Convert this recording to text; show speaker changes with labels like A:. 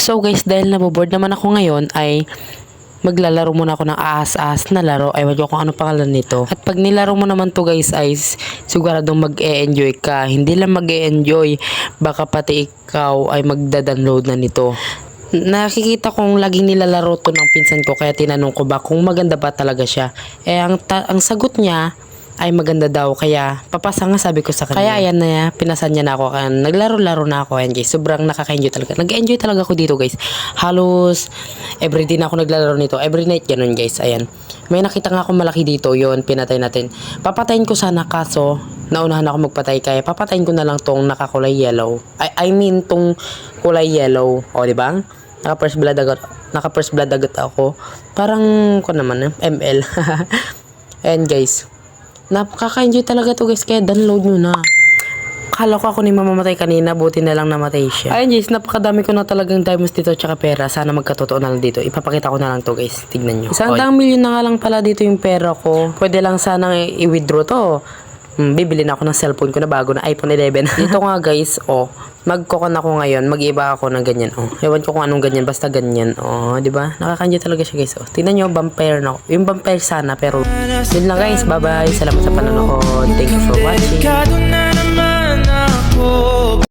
A: So guys, dahil naboboard naman ako ngayon ay maglalaro muna ako ng ahas-ahas na laro. Ewan ko kung ano pangalan nito. At pag nilaro mo naman to guys ay siguradong mag-e-enjoy ka. Hindi lang mag-e-enjoy, baka pati ikaw ay magda-download na nito. Nakikita kong laging nilalaro to ng pinsan ko kaya tinanong ko ba kung maganda ba talaga siya. Ang sagot niya ay maganda daw kaya papasa nga sabi ko sa kanya. Kaya ayan na pinasan niya na ako. Kaya naglaro-laro na ako ayan guys. Sobrang nakaka-enjoy talaga. Nag-enjoy talaga ako dito guys. Halos everyday na ako naglalaro nito. Every night ganun guys. Ayan. May nakita nga ako malaki dito. Yun, pinatay natin. Papatayin ko sana kaso naunahan ako magpatay kaya papatayin ko na lang tong nakakulay yellow. I mean tong kulay yellow. O diba? Naka-first blood agad ako. Parang ko naman ML. Ayan guys. Nakaka-enjoy talaga to guys, kaya download nyo na. Kala ko ako ni mamamatay kanina, buti na lang namatay siya. Ayun guys, napakadami ko na talagang diamonds dito tsaka pera. Sana magkatotoo na lang dito. Ipapakita ko na lang to guys, tignan nyo. 100 million na nga lang pala dito yung pera ko. Pwede lang sanang i-withdraw to. Bibili na ako ng cellphone ko na bago na iPhone 11. Dito nga guys, magkokon ako ngayon, mag-iba ako ng ganyan. Ewan ko kung anong ganyan, basta ganyan. Di ba? Nakaka-enjoy talaga siya guys. Tingnan nyo, vampire na. Yung vampire sana, pero yun lang guys. Bye-bye. Salamat sa panonood. Thank you for watching.